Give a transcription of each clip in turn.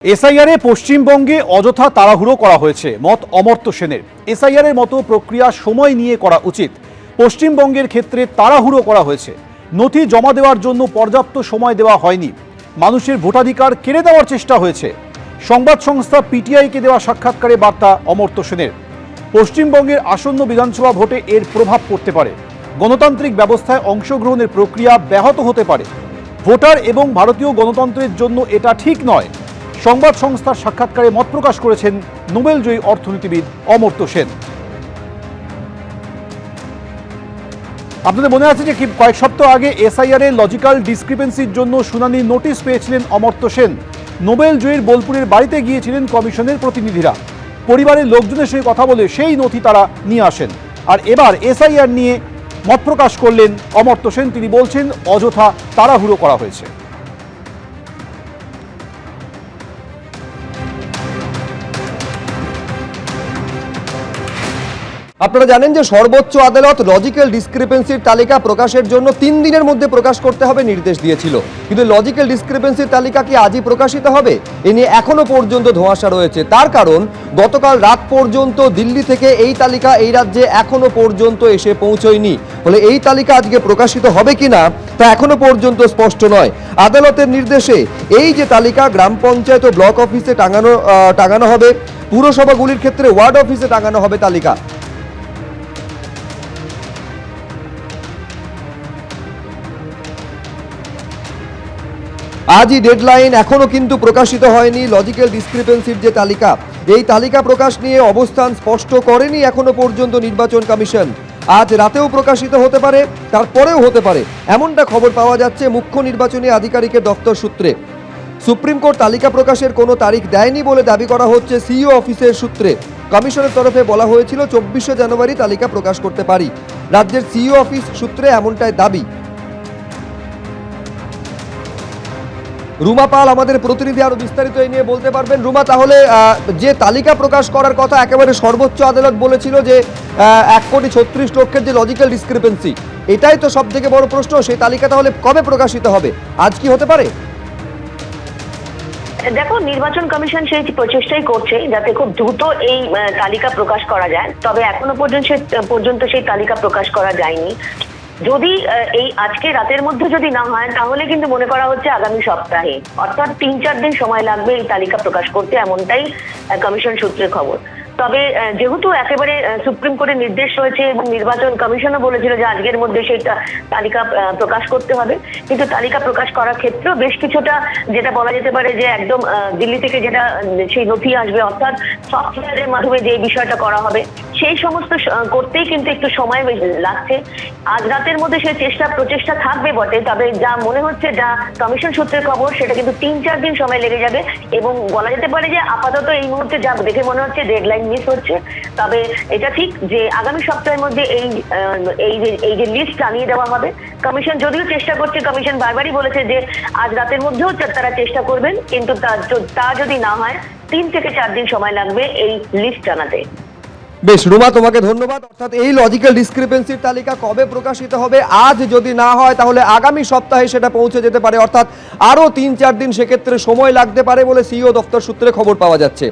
এসআইআরে পশ্চিমবঙ্গে অযথা তাড়াহুড়ো করা হয়েছে, মত অমর্ত্য সেনের। এসআইআরের মতো প্রক্রিয়া সময় নিয়ে করা উচিত। পশ্চিমবঙ্গের ক্ষেত্রে তাড়াহুড়ো করা হয়েছে, নথি জমা দেওয়ার জন্য পর্যাপ্ত সময় দেওয়া হয়নি, মানুষের ভোটাধিকার কেড়ে দেওয়ার চেষ্টা হয়েছে। সংবাদ সংস্থা পিটিআইকে দেওয়া সাক্ষাৎকারে বার্তা অমর্ত্য সেনের। পশ্চিমবঙ্গের আসন্ন বিধানসভা ভোটে এর প্রভাব পড়তে পারে, গণতান্ত্রিক ব্যবস্থায় অংশগ্রহণের প্রক্রিয়া ব্যাহত হতে পারে। ভোটার এবং ভারতীয় গণতন্ত্রের জন্য এটা ঠিক নয়। সংবাদ সংস্থার সাক্ষাৎকারে মত প্রকাশ করেছেন নোবেলজয়ী অর্থনীতিবিদ অমর্ত্য সেন। আপনাদের মনে আছে যে কয়েক সপ্তাহ আগে এসআইআর এর লজিক্যাল ডিসক্রিপেন্সির জন্য শুনানির নোটিশ পেয়েছিলেন অমর্ত্য সেন। নোবেলজয়ীর বোলপুরের বাড়িতে গিয়েছিলেন কমিশনের প্রতিনিধিরা। পরিবারের লোকজনের সঙ্গে কথা বলে সেই নথি তারা নিয়ে আসেন। আর এবার এসআইআর নিয়ে মত প্রকাশ করলেন অমর্ত্য সেন। তিনি বলছেন অযথা তাড়াহুড়ো করা হয়েছে। আপনারা জানেন যে সর্বোচ্চ আদালত লজিক্যাল ডিসক্রিপেন্সির তালিকা প্রকাশের জন্য 3 দিনের মধ্যে প্রকাশ করতে হবে নির্দেশ দিয়েছিল, কিন্তু লজিক্যাল ডিসক্রিপেন্সির তালিকা কি আজই প্রকাশিত হবে? এ নিয়ে এখনো পর্যন্ত ধোঁয়াশা রয়েছে। তার কারণ গতকাল রাত পর্যন্ত দিল্লি থেকে এই তালিকা এই রাজ্যে এখনো পর্যন্ত এসে পৌঁছয়নি। ফলে এই তালিকা আজকে প্রকাশিত হবে কিনা তা এখনো পর্যন্ত স্পষ্ট নয়। আদালতের নির্দেশে এই যে তালিকা গ্রাম পঞ্চায়েত ও ব্লক অফিসে টাঙানো হবে, পুরসভাগুলির ক্ষেত্রে ওয়ার্ড অফিসে টাঙানো হবে তালিকা। আজই ডেডলাইন, এখনো কিন্তু প্রকাশিত হয়নি লজিক্যাল ডিসক্রিপেন্সির যে তালিকা। এই তালিকা প্রকাশ নিয়ে অবস্থান স্পষ্ট করেনি এখনো পর্যন্ত নির্বাচন কমিশন। আজ রাতেও প্রকাশিত হতে পারে, তারপরেও হতে পারে, এমনটা খবর পাওয়া যাচ্ছে মুখ্য নির্বাচনী আধিকারিকের দপ্তর সূত্রে। সুপ্রিম কোর্ট তালিকা প্রকাশের কোনো তারিখ দেয়নি বলে দাবি করা হচ্ছে সিইও অফিসের সূত্রে। কমিশনের তরফে বলা হয়েছিল 24শে জানুয়ারি তালিকা প্রকাশ করতে পারি। রাজ্যের সিইও অফিস সূত্রে এমনটাই দাবি। রুমা পাল আমাদের প্রতিনিধি আরো বিস্তারিত এই নিয়ে বলতে পারবেন। রুমা, তাহলে যে তালিকা প্রকাশ করার কথা একেবারে সর্বোচ্চ আদালত বলেছিল যে 1,36,00,000 যে লজিক্যাল ডিসক্রিপেন্সি, এটাই তো সব থেকে বড় প্রশ্ন। সেই তালিকা তাহলে কবে প্রকাশিত হবে? আজ কি হতে পারে? দেখো, নির্বাচন কমিশন সেই প্রচেষ্টাই করছে যাতে খুব দ্রুত এই তালিকা প্রকাশ করা যায়, তবে এখনো পর্যন্ত সেই তালিকা প্রকাশ করা যায়নি। যদি এই আজকে রাতের মধ্যে যদি না হয় তাহলে কিন্তু মনে করা হচ্ছে আগামী সপ্তাহে, অর্থাৎ 3-4 দিন সময় লাগবে এই তালিকা প্রকাশ করতে, এমনটাই কমিশন সূত্রের খবর। তবে যেহেতু একেবারে সুপ্রিম কোর্টের নির্দেশ রয়েছে এবং নির্বাচন কমিশনও বলেছিল যে আজকের মধ্যে সেই তালিকা প্রকাশ করতে হবে, কিন্তু তালিকা প্রকাশ করার ক্ষেত্রেও বেশ কিছুটা যেটা বলা যেতে পারে যে একদম দিল্লি থেকে যেটা সেই নথি আসবে, অর্থাৎ সফটওয়্যারের মাধ্যমে যে বিষয়টা করা হবে, সেই সমস্ত করতেই কিন্তু একটু সময় লাগছে। আজ রাতের মধ্যে সেই প্রচেষ্টা থাকবে বটে, তবে যা মনে হচ্ছে, যা কমিশন সূত্রের খবর, সেটা কিন্তু 3-4 দিন সময় লেগে যাবে। এবং বলা যেতে পারে যে আপাতত এই মুহূর্তে যা দেখে মনে হচ্ছে ডেডলাইন মিস হচ্ছে। তবে এটা ঠিক যে আগামী সপ্তাহের মধ্যে এই যে লিস্ট জানিয়ে দেওয়া হবে। কমিশন যদিও চেষ্টা করছে, কমিশন বারবারই বলেছে যে আজ রাতের মধ্যেও তারা চেষ্টা করবেন, কিন্তু তা যদি না হয় 3 থেকে 4 দিন সময় লাগবে এই লিস্ট জানাতে। বেশ রুমা, তোমাকে ধন্যবাদ। অর্থাৎ এই লজিক্যাল ডিসক্রিপেন্সির তালিকা কবে প্রকাশিত হবে? আজ যদি না হয় তাহলে আগামী সপ্তাহে সেটা পৌঁছে যেতে পারে, অর্থাৎ আরো 3-4 দিন সেক্ষেত্রে সময় লাগতে পারে বলে সিইও দপ্তর সূত্রে খবর পাওয়া যাচ্ছে।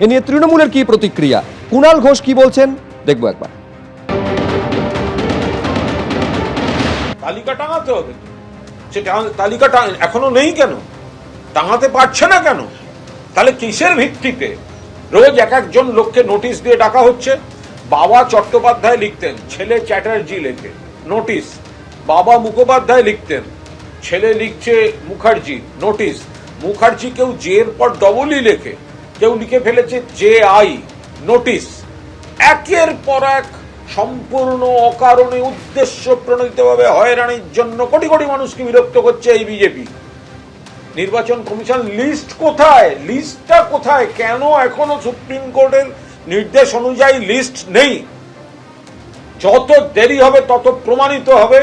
এ নিয়ে তৃণমূলের কি প্রতিক্রিয়া, কুণাল ঘোষ কি বলছেন, দেখবো একবার। তালিকা টাঙাতে হবে, সে তালিকাটা এখনো নেই কেন? টাঙাতে পারছে না কেন? তাহলে কিসের ভিত্তিতে রোজ একজন লোককে নোটিশ দিয়ে ডাকা হচ্ছে? বাবা চট্টোপাধ্যায় লিখতেন, ছেলে চ্যাটার্জি লেখে নোটিশ। বাবা মুখোপাধ্যায় লিখতেন, ছেলে লিখছে মুখার্জি নোটিশ। মুখার্জি কেউ জের পর ডবলই লেখে, কেউ লিখে ফেলেছে JI নোটিশ। একের পর এক সম্পূর্ণ অকারণে উদ্দেশ্য প্রণোদিতভাবে হয়রানির জন্য কোটি কোটি মানুষকে বিরক্ত করছে এই বিজেপি। নির্বাচন কমিশন লিস্ট কোথায়? লিস্টটা কোথায়? কেন এখনো সুপ্রিম কোর্টের নির্দেশ অনুযায়ী লিস্ট নেই? যত দেরি হবে তত প্রমাণিত হবে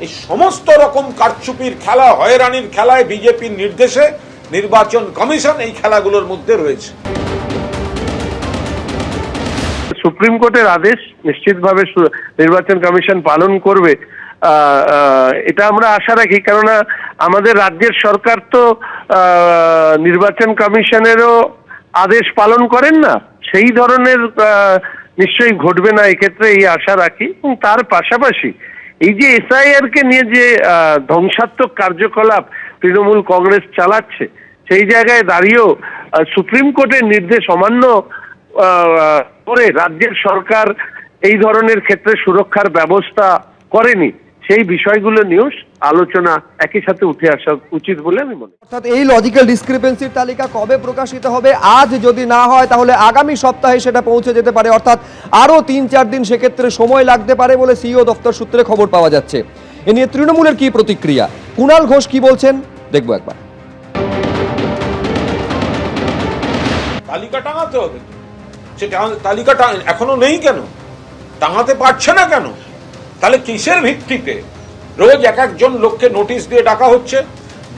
এই সমস্ত রকম কারচুপির খেলা, হয়রানির খেলায় বিজেপির নির্দেশে নির্বাচন কমিশন এই খেলাগুলোর মধ্যে রয়েছে। সুপ্রিম কোর্টের আদেশ নিশ্চিতভাবে নির্বাচন কমিশন পালন করবে। এটা আমরা আশা রাখি, কেননা আমাদের রাজ্যের সরকার তো নির্বাচন কমিশনেরও আদেশ পালন করেন না, সেই ধরনের নিশ্চয়ই ঘটবে না এক্ষেত্রে, এই আশা রাখি। এবং তার পাশাপাশি এই যে এসআইআর কে নিয়ে যে ধ্বংসাত্মক কার্যকলাপ তৃণমূল কংগ্রেস চালাচ্ছে, সেই জায়গায় দাঁড়িয়েও সুপ্রিম কোর্টের নির্দেশ অমান্য করে রাজ্যের সরকার এই ধরনের ক্ষেত্রে সুরক্ষার ব্যবস্থা করেনি, সেই বিষয়গুলো নিয়েও আলোচনা একই সাথে উঠে আসা উচিত বলে আমি মনে করি। অর্থাৎ এই লজিক্যাল ডিসক্রিপেন্সির তালিকা কবে প্রকাশিত হবে? আজ যদি না হয় তাহলে আগামী সপ্তাহে সেটা পৌঁছে যেতে পারে, অর্থাৎ আরও 3-4 দিন সেক্ষেত্রে সময় লাগতে পারে বলে সিইও দপ্তর সূত্রে খবর পাওয়া যাচ্ছে। এ নিয়ে তৃণমূলের কি প্রতিক্রিয়া, কুণাল ঘোষ কি বলছেন দেখবো একবার। তালিকা টাঙাতে হবে, সে তালিকা এখনো নেই কেন, টাঙাতে পারছে না কেন? তাহলে কিসের ভিত্তিতে রোজ এক একজন লোককে নোটিশ দিয়ে ডাকা হচ্ছে?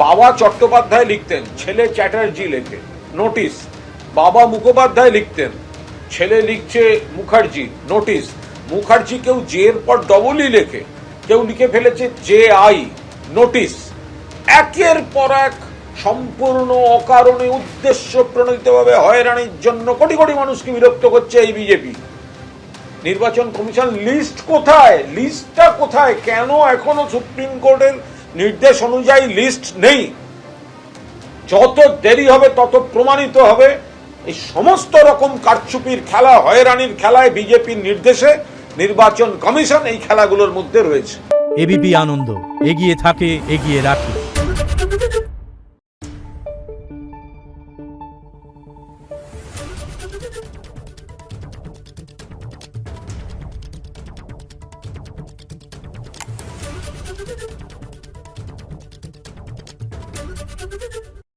বাবা চট্টোপাধ্যায় লিখতেন, ছেলে চ্যাটার্জি লেখে নোটিশ। বাবা মুখোপাধ্যায় লিখতেন, ছেলে লিখছে মুখার্জি নোটিশ। মুখার্জি কেউ জে এর পর ডবলই লেখে, কেউ লিখে ফেলেছে জে আই নোটিশ। একের পর এক সম্পূর্ণ অকারণে উদ্দেশ্য প্রণোদিতভাবে হয়রানির জন্য কোটি কোটি মানুষকে বিরক্ত করছে এই বিজেপি। নির্বাচন কমিশন লিস্ট কোথায়? লিস্টটা কোথায়? কেন এখনো সুপ্রিম কোর্টের নির্দেশ অনুযায়ী লিস্ট নেই? যত দেরি হবে তত প্রমাণিত হবে এই সমস্ত রকম কারচুপির খেলা, হয়রানির খেলায় বিজেপির নির্দেশে নির্বাচন কমিশন এই খেলাগুলোর মধ্যে রয়েছে। এবিপি আনন্দ, এগিয়ে থাকে, এগিয়ে রাখে।